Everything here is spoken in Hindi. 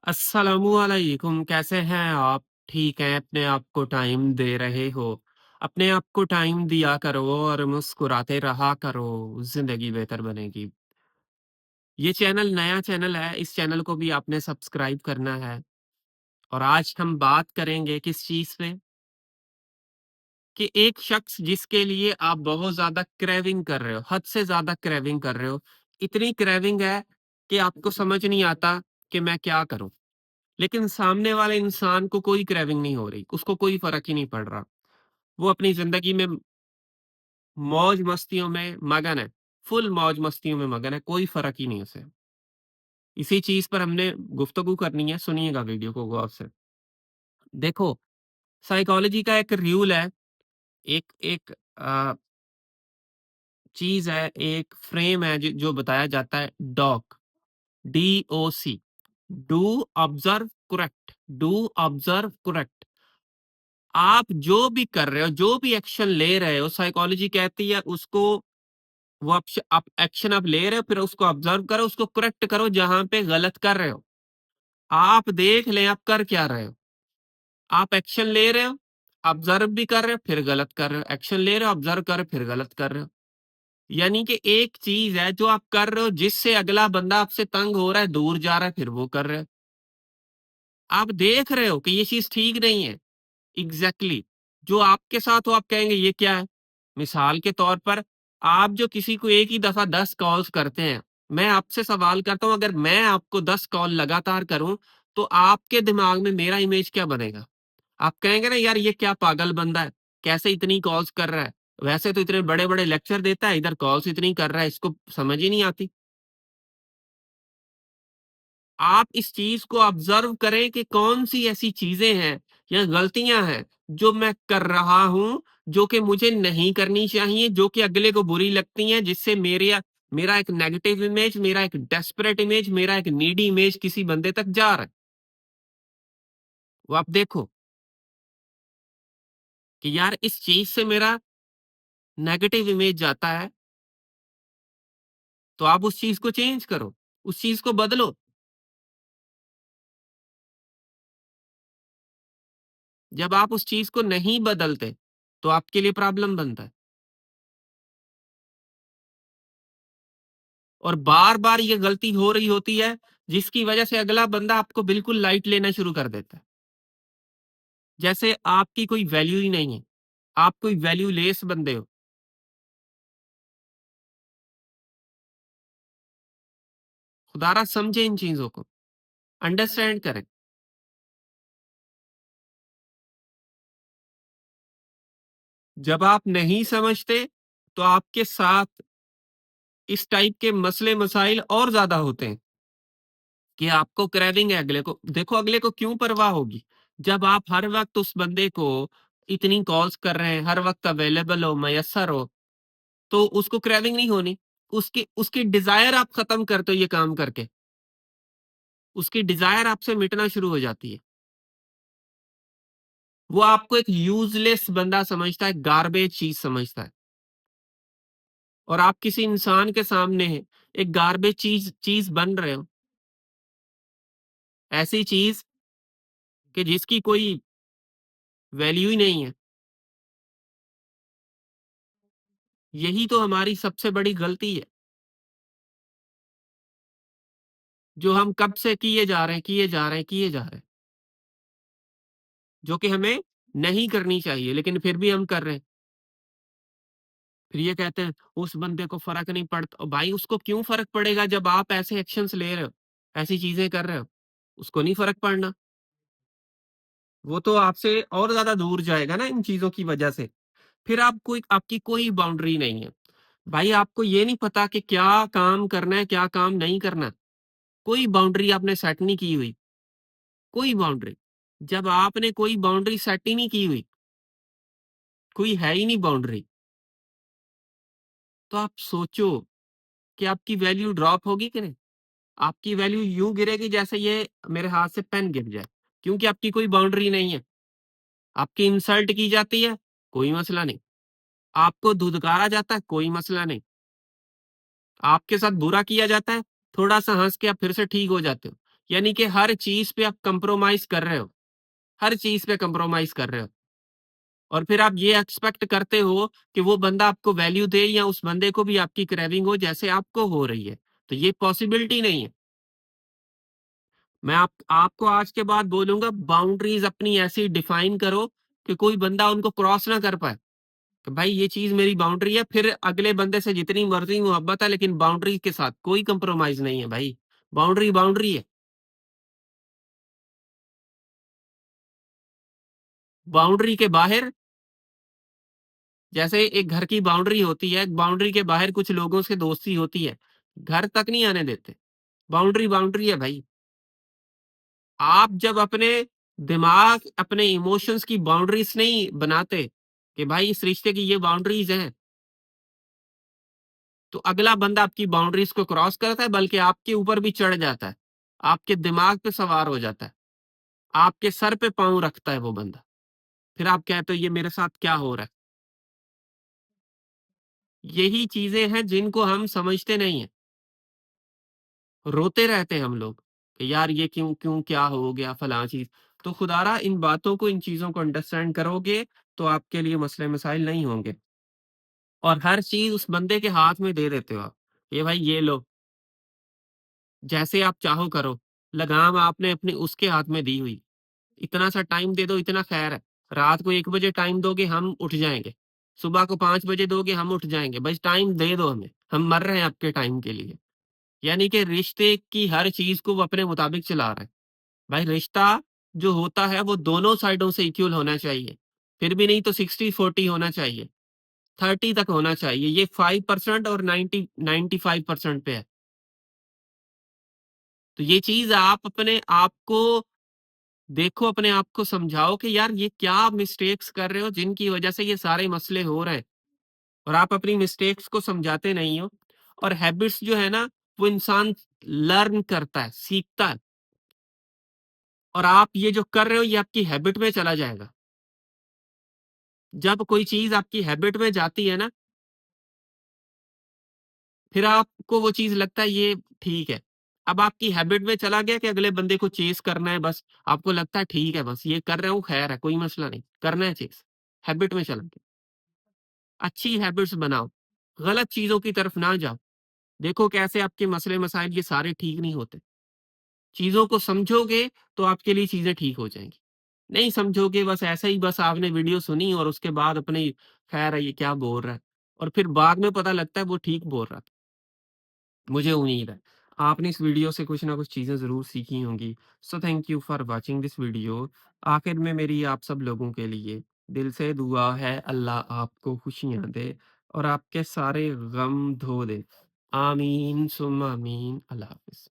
अस्सलामुअलैकुम, कैसे हैं आप? ठीक हैं? अपने आप को टाइम दे रहे हो? अपने आप को टाइम दिया करो और मुस्कुराते रहा करो, ज़िंदगी बेहतर बनेगी। ये चैनल नया चैनल है, इस चैनल को भी आपने सब्सक्राइब करना है और आज हम बात करेंगे किस चीज़ पे? कि एक शख्स जिसके लिए आप बहुत ज़्यादा क्रेविंग कर रहे हो, हद से ज़्यादा क्रेविंग कर रहे हो। इतनी क्रेविंग है कि आपको समझ नहीं आता कि मैं क्या करूँ? लेकिन सामने वाले इंसान को कोई क्रेविंग नहीं हो रही, उसको कोई फ़र्क ही नहीं पड़ रहा। वो अपनी ज़िंदगी में मौज-मस्तियों में मगन है, फुल मौज-मस्तियों में मगन है, कोई फ़र्क ही नहीं उसे। इसी चीज़ पर हमने गुफ्तगू करनी है, सुनिएगा वीडियो को गौर से। देखो, साइकोलॉजी का एक रूल है, एक एक चीज़ है, एक फ्रेम है जो बताया जाता है doc, DOC, do observe correct, do observe correct. आप जो भी कर रहे हो, जो भी एक्शन ले रहे हो, साइकोलॉजी कहती है उसको वो आप एक्शन आप ले रहे हो, फिर उसको ऑब्जर्व करो, उसको करेक्ट करो जहाँ पे गलत कर रहे हो। आप देख लें आप कर क्या रहे हो। आप एक्शन ले रहे हो, ऑब्जर्व भी कर रहे हो, फिर गलत कर रहे हो। एक्शन ले रहे हो, ऑब्जर्व कर रहे हो, फिर गलत कर रहे हो। यानी कि एक चीज़ है जो आप कर रहे हो जिससे अगला बंदा आपसे तंग हो रहा है, दूर जा रहा है, फिर वो कर रहे हो। आप देख रहे हो कि ये चीज़ ठीक नहीं है। एग्ज़ैक्टली जो आपके साथ हो आप कहेंगे ये क्या है? मिसाल के तौर पर आप जो किसी को एक ही दफ़ा 10 कॉल्स करते हैं, मैं आपसे सवाल करता हूँ अगर मैं आपको 10 कॉल लगातार करूँ, तो आपके दिमाग में मेरा इमेज क्या बनेगा? आप कहेंगे ना यार ये क्या पागल बंदा है, कैसे इतनी कॉल्स कर रहा है? वैसे तो इतने बड़े-बड़े लेक्चर देता है, इधर कॉल्स इतनी कर रहा है, इसको समझ ही नहीं आती। आप इस चीज़ को ऑब्ज़र्व करें कि कौन-सी ऐसी चीज़ें हैं या गलतियाँ हैं, जो मैं कर रहा हूँ, जो कि मुझे नहीं करनी चाहिए, जो कि अगले को बुरी लगती हैं, जिससे मेरा एक नेगेटिव इमेज, मेरा एक डेस्परेट इमेज, मेरा एक नीडी इमेज किसी बंदे तक जा रहा है। वो आप देखो कि यार इस चीज़ से मेरा नेगेटिव इमेज जाता है, तो आप उस चीज़ को चेंज करो, उस चीज़ को बदलो। जब आप उस चीज़ को नहीं बदलते, तो आपके लिए प्रॉब्लम बनता है। और बार-बार ये गलती हो रही होती है, जिसकी वजह से अगला बंदा आपको बिल्कुल लाइट लेना शुरू कर देता है। जैसे आपकी कोई वैल्यू ही नहीं है, आप कोई वैल्यूलेस बंदे हो। खुदारा समझें इन चीज़ों को, अंडरस्टैंड करें। जब आप नहीं समझते, तो आपके साथ इस टाइप के मसले-मसाइल और ज़्यादा होते हैं कि आपको क्रेविंग है अगले को देखो अगले को क्यों परवाह होगी? जब आप हर वक़्त उस बंदे को इतनी कॉल्स कर रहे हैं, हर वक़्त अवेलेबल हो, मयस्सर हो, तो उसको क्रेविंग नहीं होनी। उसकी उसकी डिज़ायर आप ख़त्म करते हो ये काम करके। उसकी डिज़ायर आपसे मिटना शुरू हो जाती है। वो आपको एक यूज़लेस बंदा समझता है, गार्बेज चीज़ समझता है और आप किसी इंसान के सामने एक गार्बेज चीज़ चीज़ बन रहे हो। ऐसी चीज़ कि जिसकी कोई वैल्यू ही नहीं है। यही तो हमारी सबसे बड़ी गलती है, जो हम कब से किए जा रहे हैं, किए जा रहे हैं, किए जा रहे हैं, जो कि हमें नहीं करनी चाहिए, लेकिन फिर भी हम कर रहे हैं। फिर ये कहते हैं उस बंदे को फ़र्क नहीं पड़ता। भाई उसको क्यों फ़र्क पड़ेगा जब आप ऐसे एक्शंस ले रहे हो, ऐसी चीज़ें कर रहे हो? उसको नहीं फ़र्क पड़ना। वो तो आपसे और ज़्यादा दूर जाएगा ना इन चीज़ों की वजह से। फिर आपकी कोई बाउंड्री नहीं है। भाई आपको ये नहीं पता कि क्या काम करना है, क्या काम नहीं करना। कोई बाउंड्री आपने सेट नहीं की हुई, कोई बाउंड्री। जब आपने कोई बाउंड्री सेट ही नहीं की हुई, कोई है ही नहीं बाउंड्री, तो आप सोचो कि आपकी वैल्यू ड्रॉप होगी कि नहीं? आपकी वैल्यू यूँ गिरेगी जैसे ये मेरे हाथ से पेन गिर जाए, क्योंकि आपकी कोई बाउंड्री नहीं है। आपकी इंसल्ट की जाती है, कोई मसला नहीं। आपको धुतकारा जाता है, कोई मसला नहीं। आपके साथ बुरा किया जाता है, थोड़ा-सा हँस के आप फिर से ठीक हो जाते हो। यानी कि हर चीज़ पे आप कंप्रोमाइज़ कर रहे हो, हर चीज़ पे कंप्रोमाइज़ कर रहे हो और फिर आप ये एक्सपेक्ट करते हो कि वो बंदा आपको वैल्यू दे या उस बंदे को भी आपकी क्रेविंग हो जैसे आपको हो रही है। तो ये पॉसिबिलिटी नहीं है। मैं आपको आज के बाद बोलूँगा बाउंड्रीज़ अपनी ऐसी डिफाइन करो कि कोई बंदा उनको क्रॉस ना कर पाए। कि भाई ये चीज़ मेरी बाउंड्री है, फिर अगले बंदे से जितनी मर्ज़ी मोहब्बत है लेकिन बाउंड्री के साथ कोई कंप्रोमाइज़ नहीं है भाई। बाउंड्री, बाउंड्री है। बाउंड्री के बाहर जैसे एक घर की बाउंड्री होती है, बाउंड्री के बाहर कुछ लोगों से दोस्ती होती है। घर तक नहीं आने देते। बाउंड्री, बाउंड्री है भाई। आप जब अपने दिमाग, अपने इमोशंस की बाउंड्रीज़ नहीं बनाते कि भाई इस रिश्ते की ये बाउंड्रीज़ हैं, तो अगला बंदा आपकी बाउंड्रीज़ को क्रॉस करता है बल्कि आपके ऊपर भी चढ़ जाता है। आपके दिमाग पे सवार हो जाता है। आपके सर पे पाँव रखता है वो बंदा। फिर आप कहते हो ये मेरे साथ क्या हो रहा है? यही चीज़ें हैं जिनको हम समझते नहीं हैं। रोते रहते हैं हम लोग कि यार ये क्यों क्यों क्या हो गया फलां चीज़। तो खुदारा इन बातों को, इन चीज़ों को अंडरस्टैंड करोगे तो आपके लिए मसले मसाइल नहीं होंगे। और हर चीज़ उस बंदे के हाथ में दे देते हो आप। ये भाई ये लो, जैसे आप चाहो करो। लगाम आपने अपनी उसके हाथ में दी हुई। इतना सा टाइम दे दो, इतना खैर है। रात को 1 बजे टाइम दोगे हम उठ जाएँगे। सुबह को 5 बजे दोगे हम उठ जाएँगे। बस टाइम दे दो हमें। हम मर रहे हैं आपके टाइम के लिए। यानी कि रिश्ते की हर चीज़ को वो अपने मुताबिक चला रहा है। भाई रिश्ता जो होता है वो दोनों साइडों से इक्वल होना चाहिए। फिर भी नहीं तो 60-40 होना चाहिए। 30 तक होना चाहिए। ये 5% और 95% पे है। तो ये चीज़ आप अपने आप को देखो, अपने आप को समझाओ कि यार ये क्या मिस्टेक्स कर रहे हो जिनकी वजह से ये सारे मसले हो रहे हैं और आप अपनी मिस्टेक्स को समझाते नहीं हो। और हैबिट्स जो है ना, वो इंसान लर्न करता है, सीखता है और आप ये जो कर रहे हो ये आपकी हैबिट में चला जाएगा। जब कोई चीज़ आपकी हैबिट में जाती है ना, फिर आपको वो चीज़ लगता है ये ठीक है। अब आपकी हैबिट में चला गया कि अगले बंदे को चेज़ करना है बस, आपको लगता है ठीक है बस ये कर रहा हूँ खैर है, कोई मसला नहीं, करना है चेज़, हैबिट में चला गया। अच्छी हैबिट्स बनाओ, गलत चीज़ों की तरफ ना जाओ। देखो कैसे आपके मसले मसाइल ये सारे ठीक नहीं होते। चीज़ों को समझोगे तो आपके लिए चीज़ें ठीक हो जाएँगी। नहीं समझोगे बस ऐसे ही बस आपने वीडियो सुनी और उसके बाद अपने खैर है ये क्या बोल रहा है और फिर बाद में पता लगता है वो ठीक बोल रहा था। मुझे उम्मीद है आपने इस वीडियो से कुछ ना कुछ चीज़ें ज़रूर सीखी होंगी। So thank you for watching this video. आखिर में मेरी आप सब लोगों के लिए दिल से दुआ है अल्लाह आपको खुशियाँ दे और आपके सारे गम धो दे। आमीन सुम्मा आमीन। अल्लाह हाफ़िज़।